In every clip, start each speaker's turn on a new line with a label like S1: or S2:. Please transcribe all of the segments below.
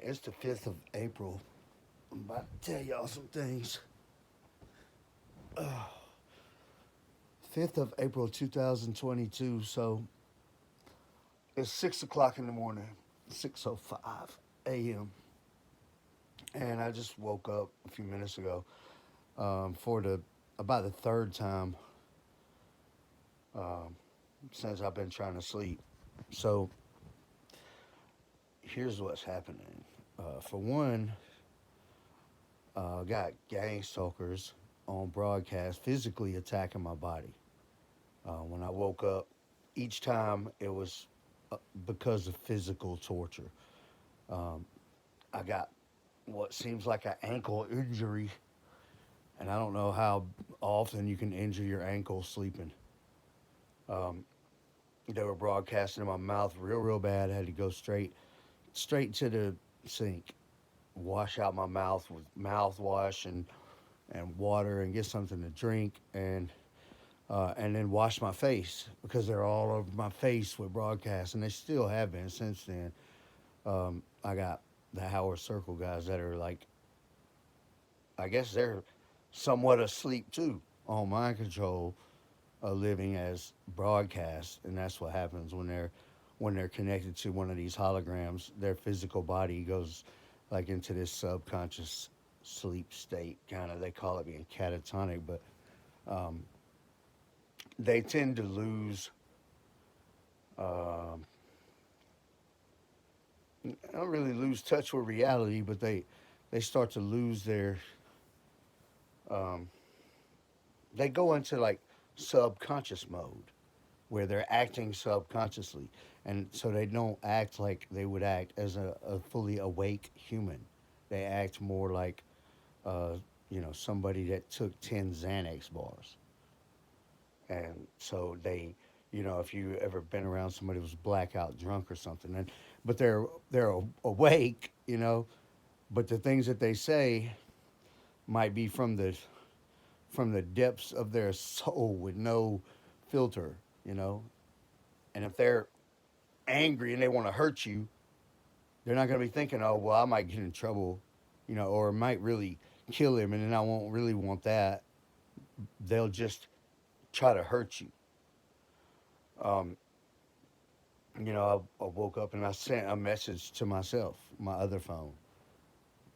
S1: It's the 5th of April. I'm about to tell y'all some things. 5th of April 2022. So it's 6 o'clock in the morning, 6:05 a.m. And I just woke up a few minutes ago for about the third time um, since I've been trying to sleep. So here's what's happening. For one, got gang stalkers on broadcast physically attacking my body. When I woke up, each time it was because of physical torture. Um, I got what seems like an ankle injury, and I don't know how often you can injure your ankle sleeping. Um, they were broadcasting in my mouth real bad. I had to go straight to the sink, wash out my mouth with mouthwash and water, and get something to drink, and then wash my face because they're all over my face with broadcasts, and they still have been since then. I got the Howard Circle guys that are like, I guess they're somewhat asleep too on mind control, living as broadcast, and that's what happens when they're connected to one of these holograms. Their physical body goes like into this subconscious sleep state, kind of. They call it being catatonic, but um, they tend to lose. Um, I don't really lose touch with reality, but they start to lose their um, they go into like subconscious mode where they're acting subconsciously, and so they don't act like they would act as a fully awake human. They act more like uh, somebody that took 10 Xanax bars, and so they, if you ever been around somebody who's blackout drunk or something, and but they're awake, but the things that they say might be from the depths of their soul with no filter, you know. And if they're angry and they want to hurt you, they're not going to be thinking, oh, well, I might get in trouble, or it might really kill him, and then I won't really want that. They'll just try to hurt you. Um, I woke up and I sent a message to myself, my other phone,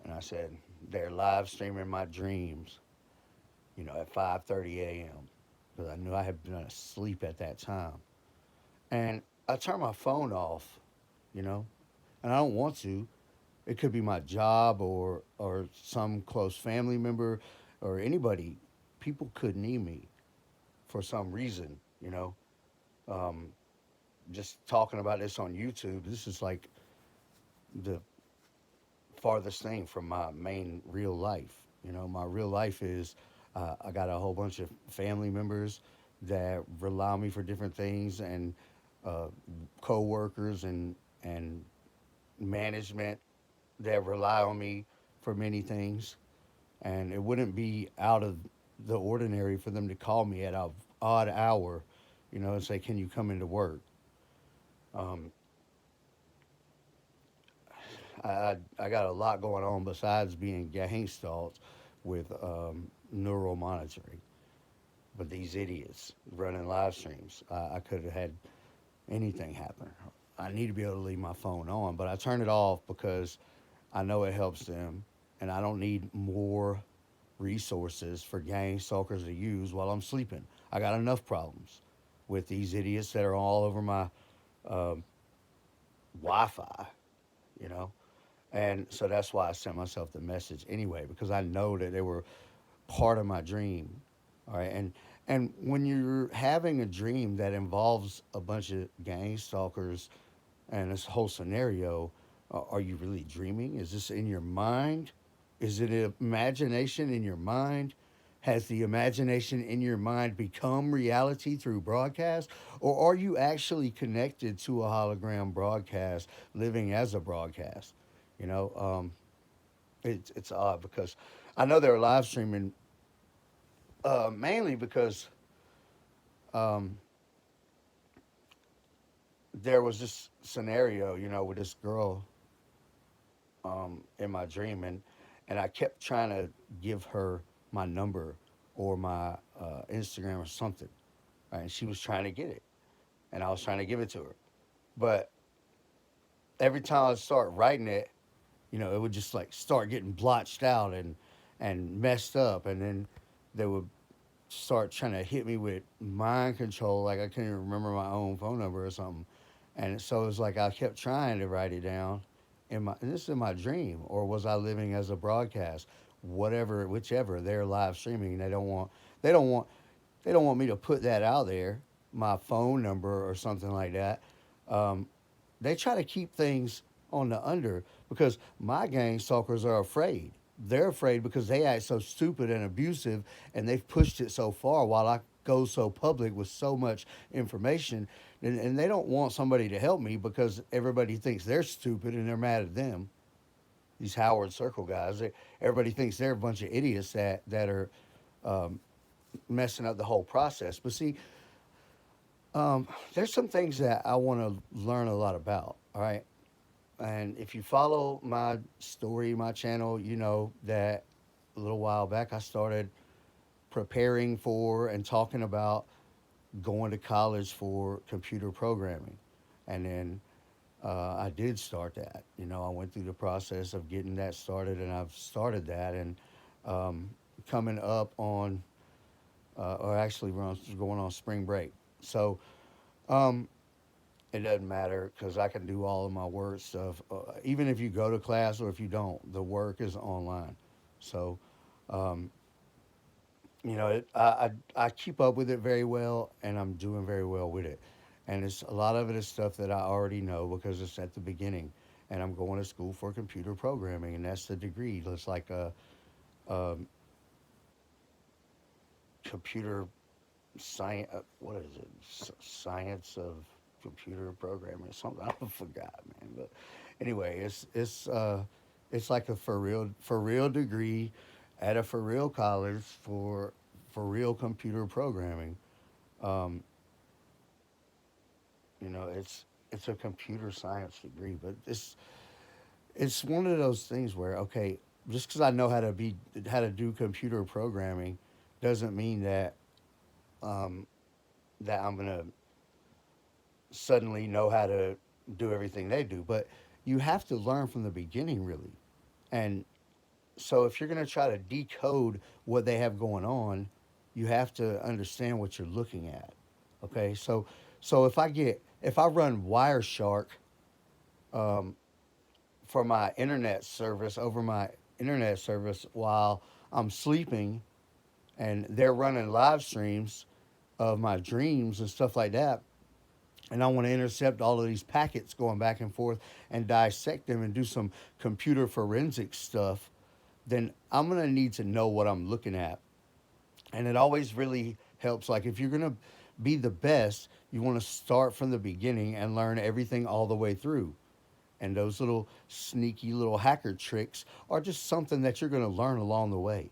S1: and I said, they're live streaming my dreams, at 5:30 a.m. because I knew I had been asleep at that time. And I turn my phone off, you know, and I don't want to. It could be my job or some close family member or anybody. People could need me for some reason, Um, just talking about this on YouTube, this is like the farthest thing from my main real life. My real life is I got a whole bunch of family members that rely on me for different things, and uh, co-workers and management that rely on me for many things, and it wouldn't be out of the ordinary for them to call me at an odd hour, and say, "Can you come into work?" Um, I got a lot going on besides being gang stalked with neural monitoring. But these idiots running live streams, I could have had anything happen. I need to be able to leave my phone on, but I turn it off because I know it helps them, and I don't need more resources for gang stalkers to use while I'm sleeping. I got enough problems with these idiots that are all over my um, Wi-Fi, you know. And so that's why I sent myself the message anyway, because I know that they were part of my dream. All right. And when you're having a dream that involves a bunch of gang stalkers and this whole scenario, are you really dreaming? Is this in your mind? Is it an imagination in your mind? Has the imagination in your mind become reality through broadcast? Or are you actually connected to a hologram broadcast, living as a broadcast? You know, it's odd because I know they're live streaming mainly because um, there was this scenario, with this girl in my dream, and I kept trying to give her my number or my Instagram or something, right? And she was trying to get it, and I was trying to give it to her, but every time I start writing it, it would just like start getting blotched out and messed up, and then they would start trying to hit me with mind control, like I couldn't even remember my own phone number or something. And so it was like I kept trying to write it down and this is in my dream, or was I living as a broadcast? Whatever, whichever, they're live streaming. They don't want they don't want me to put that out there, my phone number or something like that. Um, they try to keep things on the under because my gang stalkers are afraid. They're afraid because they act so stupid and abusive, and they've pushed it so far while I go so public with so much information. And they don't want somebody to help me because everybody thinks they're stupid and they're mad at them. These Howard Circle guys, everybody thinks they're a bunch of idiots that are um, messing up the whole process. But see, there's some things that I want to learn a lot about. All right. And if you follow my story, my channel, you know that a little while back I started preparing for and talking about going to college for computer programming. And then I did start that. I went through the process of getting that started, and I've started that. And um, coming up on, or actually, we're going on spring break. So um, it doesn't matter because I can do all of my work stuff. Even if you go to class or if you don't, the work is online. So, um, I keep up with it very well, and I'm doing very well with it. And it's a lot of it is stuff that I already know because it's at the beginning. And I'm going to school for computer programming, and that's the degree. It's like a computer science. What is it? Science of computer programming or something. I forgot, man. But anyway, it's like a for real degree at a for real college for real computer programming. Um, it's a computer science degree, but it's one of those things where okay, just because I know how to do computer programming doesn't mean um, that I'm gonna suddenly know how to do everything they do. But you have to learn from the beginning, really. And so if you're going to try to decode what they have going on, you have to understand what you're looking at. Okay, so if I run Wireshark um, for my internet service over my internet service while I'm sleeping, and they're running live streams of my dreams and stuff like that, and I want to intercept all of these packets going back and forth and dissect them and do some computer forensic stuff, then I'm going to need to know what I'm looking at. And it always really helps. Like, if you're going to be the best, you want to start from the beginning and learn everything all the way through. And those little sneaky little hacker tricks are just something that you're going to learn along the way.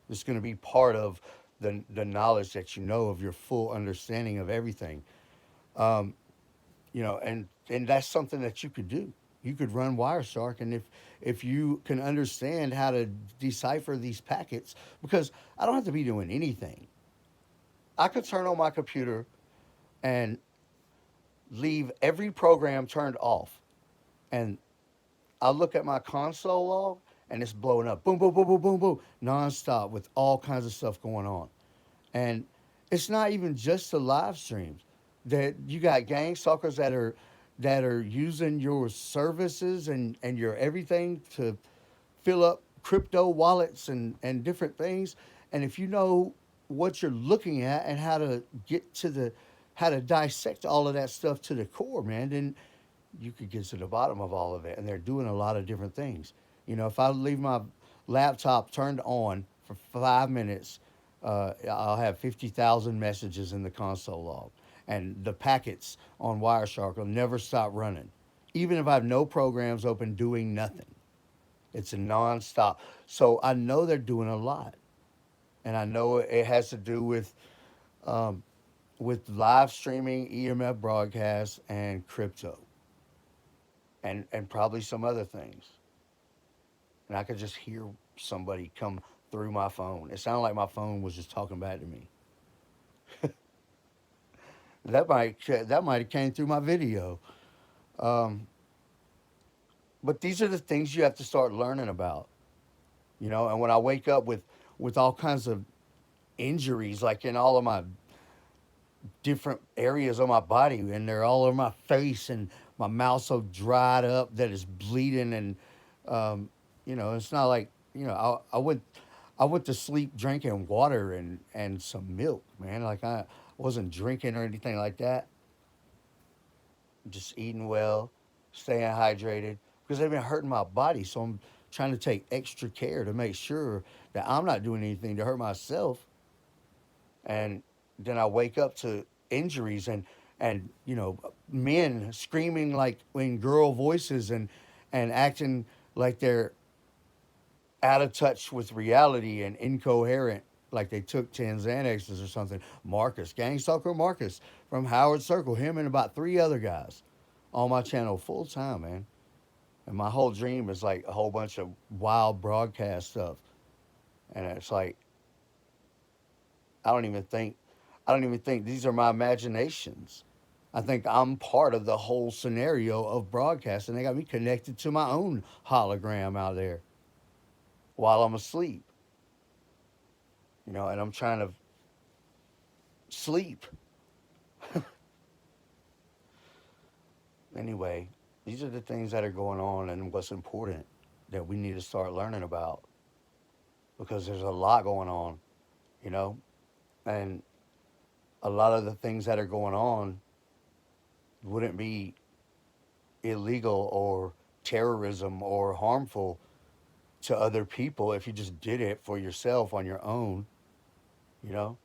S1: It's going to be part of the knowledge that you know of your full understanding of everything. Um, and that's something that you could do. You could run Wireshark, and if you can understand how to decipher these packets, because I don't have to be doing anything. I could turn on my computer and leave every program turned off, and I look at my console log, and it's blowing up, boom, boom, boom, boom, boom, boom, nonstop with all kinds of stuff going on. And it's not even just the live streams. That you got gang stalkers that are using your services and your everything to fill up crypto wallets and different things. And if you know what you're looking at and how to dissect all of that stuff to the core, man, then you could get to the bottom of all of it. And they're doing a lot of different things. If I leave my laptop turned on for 5 minutes, I'll have 50,000 messages in the console log. And the packets on Wireshark will never stop running. Even if I have no programs open doing nothing, it's a nonstop. So I know they're doing a lot. And I know it has to do um, with live streaming, EMF broadcasts, and crypto, and probably some other things. and I could just hear somebody come through my phone. It sounded like my phone was just talking back to me. That might have came through my video. Um, but these are the things you have to start learning about, you know. And when I wake up with all kinds of injuries, like in all of my different areas of my body, and they're all over my face, and my mouth so dried up that it's bleeding, and um, it's not like I went to sleep drinking water and some milk, man. Like I wasn't drinking or anything like that. Just eating well, staying hydrated because they've been hurting my body. So I'm trying to take extra care to make sure that I'm not doing anything to hurt myself. And then I wake up to injuries and men screaming like in girl voices and acting like they're out of touch with reality and incoherent, like they took 10 Xanaxes or something. Marcus, Gang Stalker Marcus from Howard Circle, him and about three other guys on my channel full time, man. And my whole dream is like a whole bunch of wild broadcast stuff. And it's like, I don't even think, I don't even think these are my imaginations. I think I'm part of the whole scenario of broadcasting. They got me connected to my own hologram out there while I'm asleep, and I'm trying to sleep. Anyway, these are the things that are going on and what's important that we need to start learning about because there's a lot going on, you know, and a lot of the things that are going on wouldn't be illegal or terrorism or harmful to other people if you just did it for yourself on your own, you know,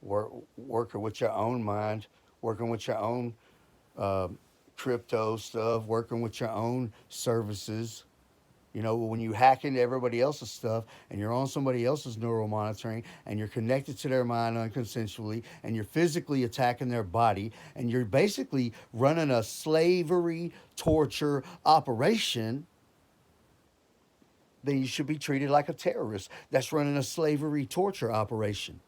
S1: working with your own mind, working with your own uh, crypto stuff, working with your own services. When you hack into everybody else's stuff and you're on somebody else's neural monitoring and you're connected to their mind unconsensually and you're physically attacking their body and you're basically running a slavery torture operation, then you should be treated like a terrorist that's running a slavery torture operation.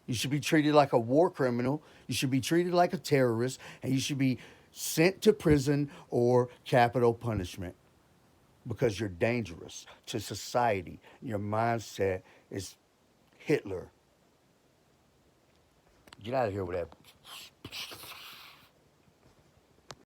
S1: You should be treated like a war criminal. You should be treated like a terrorist, and you should be sent to prison or capital punishment because you're dangerous to society. Your mindset is Hitler. Get out of here with that